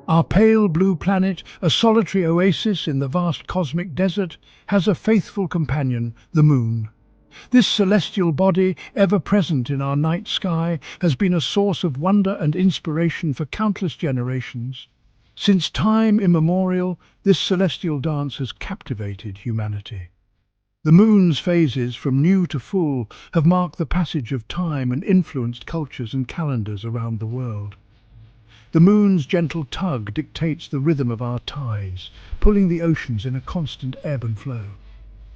Our pale blue planet, a solitary oasis in the vast cosmic desert, has a faithful companion, the Moon. This celestial body, ever present in our night sky, has been a source of wonder and inspiration for countless generations. Since time immemorial, this celestial dance has captivated humanity. The Moon's phases, from new to full, have marked the passage of time and influenced cultures and calendars around the world. The Moon's gentle tug dictates the rhythm of our tides, pulling the oceans in a constant ebb and flow.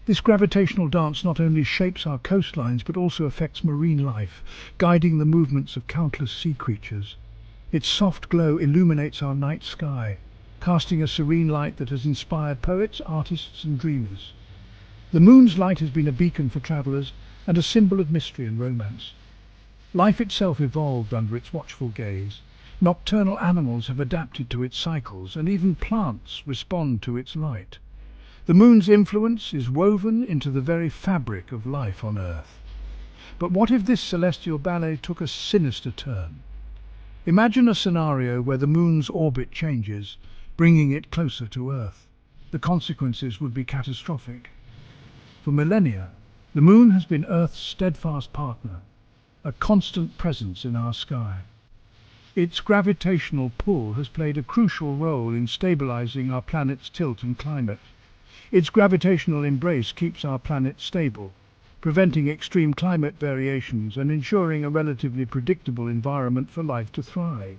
This gravitational dance not only shapes our coastlines but also affects marine life, guiding the movements of countless sea creatures. Its soft glow illuminates our night sky, casting a serene light that has inspired poets, artists and dreamers. The Moon's light has been a beacon for travellers and a symbol of mystery and romance. Life itself evolved under its watchful gaze. Nocturnal animals have adapted to its cycles, and even plants respond to its light. The Moon's influence is woven into the very fabric of life on Earth. But what if this celestial ballet took a sinister turn? Imagine a scenario where the Moon's orbit changes, bringing it closer to Earth. The consequences would be catastrophic. For millennia, the Moon has been Earth's steadfast partner, a constant presence in our sky. Its gravitational pull has played a crucial role in stabilizing our planet's tilt and climate. Its gravitational embrace keeps our planet stable, preventing extreme climate variations and ensuring a relatively predictable environment for life to thrive.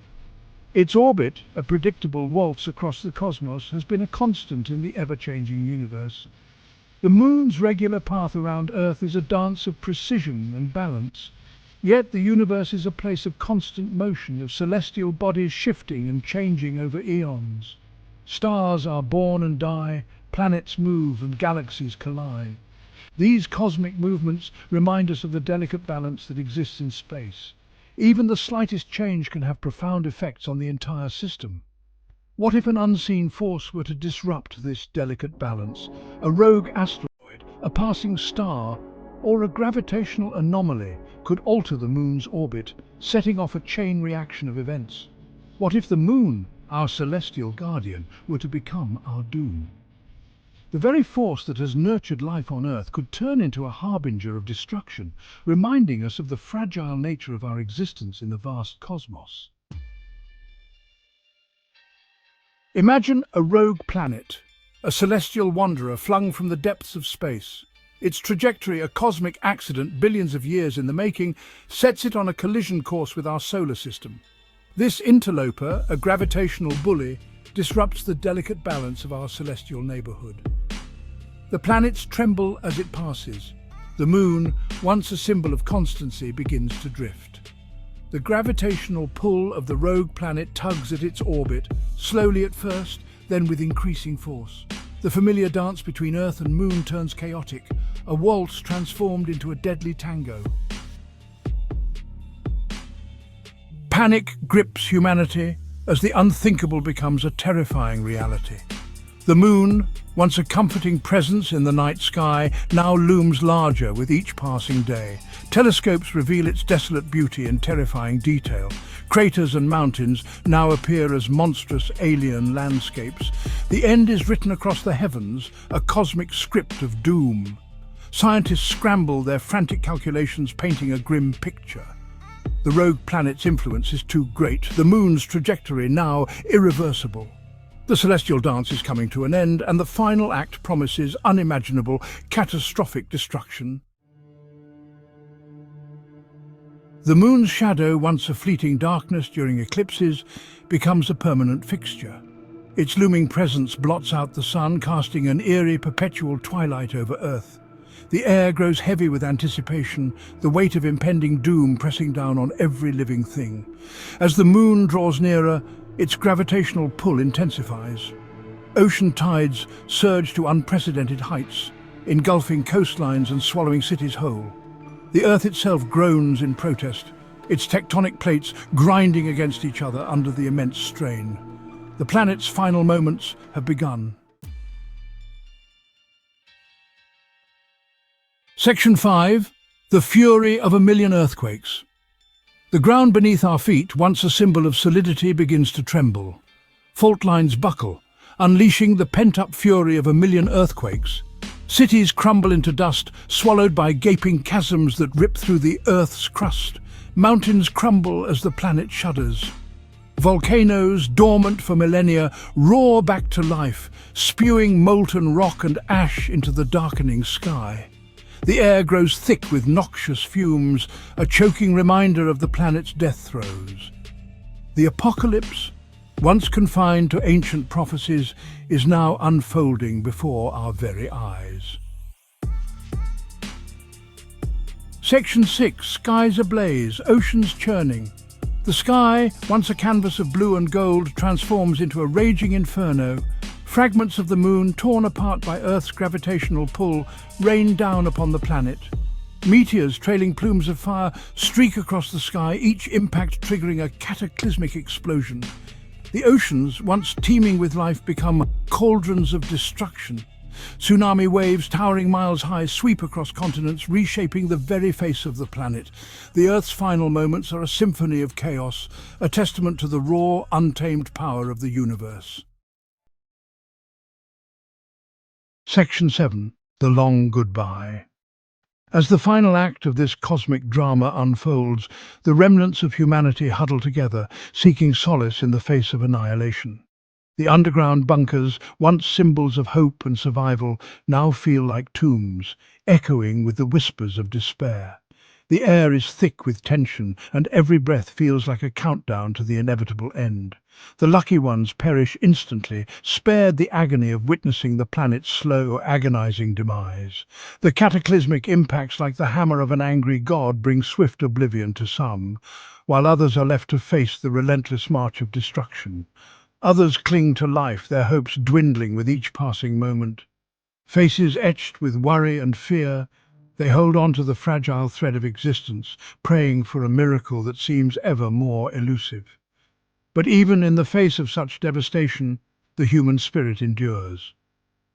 Its orbit, a predictable waltz across the cosmos, has been a constant in the ever-changing universe. The Moon's regular path around Earth is a dance of precision and balance. Yet the universe is a place of constant motion, of celestial bodies shifting and changing over eons. Stars are born and die, planets move and galaxies collide. These cosmic movements remind us of the delicate balance that exists in space. Even the slightest change can have profound effects on the entire system. What if an unseen force were to disrupt this delicate balance? A rogue asteroid, a passing star, or a gravitational anomaly could alter the Moon's orbit, setting off a chain reaction of events. What if the Moon, our celestial guardian, were to become our doom? The very force that has nurtured life on Earth could turn into a harbinger of destruction, reminding us of the fragile nature of our existence in the vast cosmos. Imagine a rogue planet, a celestial wanderer flung from the depths of space. Its trajectory, a cosmic accident billions of years in the making, sets it on a collision course with our solar system. This interloper, a gravitational bully, disrupts the delicate balance of our celestial neighborhood. The planets tremble as it passes. The Moon, once a symbol of constancy, begins to drift. The gravitational pull of the rogue planet tugs at its orbit, slowly at first, then with increasing force. The familiar dance between Earth and Moon turns chaotic, a waltz transformed into a deadly tango. Panic grips humanity as the unthinkable becomes a terrifying reality. The Moon, once a comforting presence in the night sky, now looms larger with each passing day. Telescopes reveal its desolate beauty in terrifying detail. Craters and mountains now appear as monstrous alien landscapes. The end is written across the heavens, a cosmic script of doom. Scientists scramble their frantic calculations, painting a grim picture. The rogue planet's influence is too great, the Moon's trajectory now irreversible. The celestial dance is coming to an end, and the final act promises unimaginable, catastrophic destruction. The Moon's shadow, once a fleeting darkness during eclipses, becomes a permanent fixture. Its looming presence blots out the sun, casting an eerie, perpetual twilight over Earth. The air grows heavy with anticipation, the weight of impending doom pressing down on every living thing. As the Moon draws nearer, its gravitational pull intensifies. Ocean tides surge to unprecedented heights, engulfing coastlines and swallowing cities whole. The Earth itself groans in protest, its tectonic plates grinding against each other under the immense strain. The planet's final moments have begun. Section 5. The Fury of a Million Earthquakes. The ground beneath our feet, once a symbol of solidity, begins to tremble. Fault lines buckle, unleashing the pent-up fury of a million earthquakes. Cities crumble into dust, swallowed by gaping chasms that rip through the Earth's crust. Mountains crumble as the planet shudders. Volcanoes, dormant for millennia, roar back to life, spewing molten rock and ash into the darkening sky. The air grows thick with noxious fumes, a choking reminder of the planet's death throes. The apocalypse, once confined to ancient prophecies, is now unfolding before our very eyes. Section 6. Skies ablaze, oceans churning. The sky, once a canvas of blue and gold, transforms into a raging inferno. Fragments of the moon, torn apart by Earth's gravitational pull, rain down upon the planet. Meteors, trailing plumes of fire, streak across the sky, each impact triggering a cataclysmic explosion. The oceans, once teeming with life, become cauldrons of destruction. Tsunami waves, towering miles high, sweep across continents, reshaping the very face of the planet. The Earth's final moments are a symphony of chaos, a testament to the raw, untamed power of the universe. Section 7. The Long Goodbye. As the final act of this cosmic drama unfolds, the remnants of humanity huddle together, seeking solace in the face of annihilation. The underground bunkers, once symbols of hope and survival, now feel like tombs, echoing with the whispers of despair. The air is thick with tension, and every breath feels like a countdown to the inevitable end. The lucky ones perish instantly, spared the agony of witnessing the planet's slow, agonizing demise. The cataclysmic impacts, like the hammer of an angry god, bring swift oblivion to some, while others are left to face the relentless march of destruction. Others cling to life, their hopes dwindling with each passing moment. Faces etched with worry and fear, they hold on to the fragile thread of existence, praying for a miracle that seems ever more elusive. But even in the face of such devastation, the human spirit endures.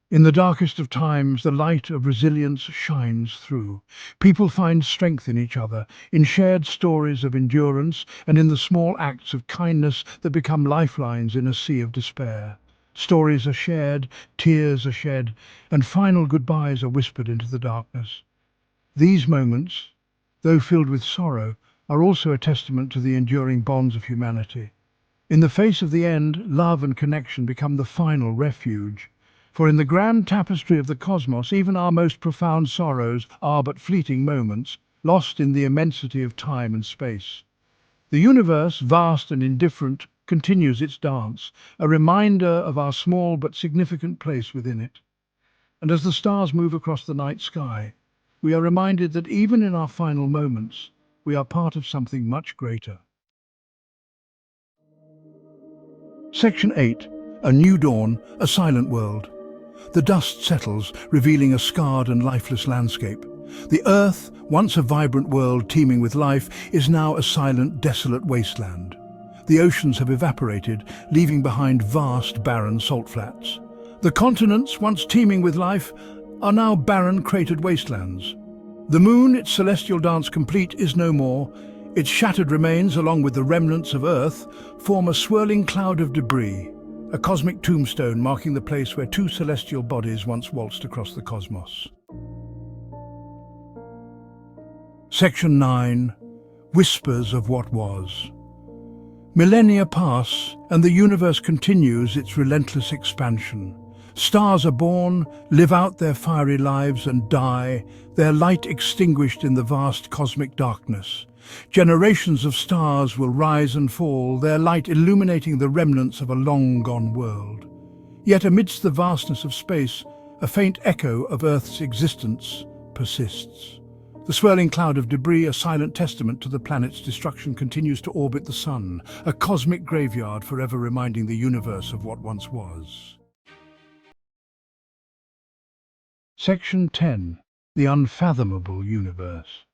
In the darkest of times, the light of resilience shines through. People find strength in each other, in shared stories of endurance, and in the small acts of kindness that become lifelines in a sea of despair. Stories are shared, tears are shed, and final goodbyes are whispered into the darkness. These moments, though filled with sorrow, are also a testament to the enduring bonds of humanity. In the face of the end, love and connection become the final refuge. For in the grand tapestry of the cosmos, even our most profound sorrows are but fleeting moments, lost in the immensity of time and space. The universe, vast and indifferent, continues its dance, a reminder of our small but significant place within it. And as the stars move across the night sky, we are reminded that even in our final moments, we are part of something much greater. Section 8. A New Dawn, a Silent World. The dust settles, revealing a scarred and lifeless landscape. The Earth, once a vibrant world teeming with life, is now a silent, desolate wasteland. The oceans have evaporated, leaving behind vast, barren salt flats. The continents, once teeming with life, are now barren, cratered wastelands. The moon, its celestial dance complete, is no more. Its shattered remains, along with the remnants of Earth, form a swirling cloud of debris, a cosmic tombstone marking the place where two celestial bodies once waltzed across the cosmos. Section 9. Whispers of What Was. Millennia pass, and the universe continues its relentless expansion. Stars are born, live out their fiery lives and die, their light extinguished in the vast cosmic darkness. Generations of stars will rise and fall, their light illuminating the remnants of a long-gone world. Yet amidst the vastness of space, a faint echo of Earth's existence persists. The swirling cloud of debris, a silent testament to the planet's destruction, continues to orbit the sun, a cosmic graveyard forever reminding the universe of what once was. Section 10. The Unfathomable Universe.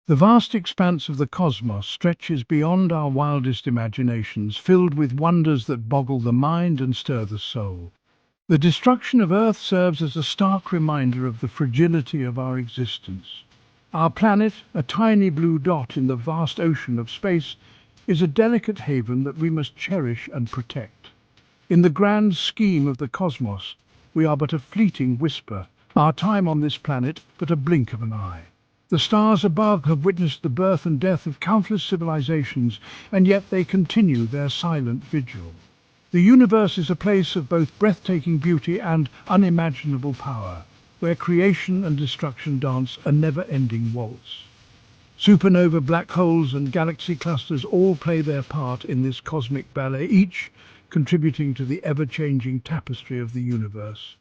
The vast expanse of the cosmos stretches beyond our wildest imaginations, filled with wonders that boggle the mind and stir the soul. The destruction of Earth serves as a stark reminder of the fragility of our existence. Our planet, a tiny blue dot in the vast ocean of space, is a delicate haven that we must cherish and protect. In the grand scheme of the cosmos, we are but a fleeting whisper, our time on this planet but a blink of an eye. The stars above have witnessed the birth and death of countless civilizations, and yet they continue their silent vigil. The universe is a place of both breathtaking beauty and unimaginable power, where creation and destruction dance a never-ending waltz. Supernova, black holes and galaxy clusters all play their part in this cosmic ballet, each contributing to the ever-changing tapestry of the universe.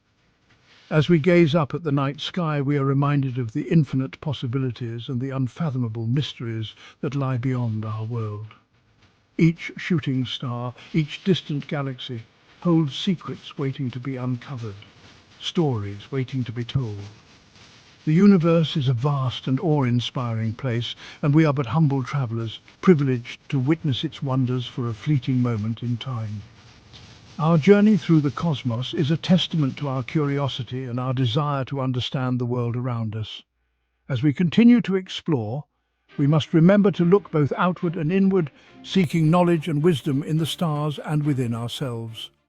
As we gaze up at the night sky, we are reminded of the infinite possibilities and the unfathomable mysteries that lie beyond our world. Each shooting star, each distant galaxy, holds secrets waiting to be uncovered, stories waiting to be told. The universe is a vast and awe-inspiring place, and we are but humble travelers, privileged to witness its wonders for a fleeting moment in time. Our journey through the cosmos is a testament to our curiosity and our desire to understand the world around us. As we continue to explore, we must remember to look both outward and inward, seeking knowledge and wisdom in the stars and within ourselves.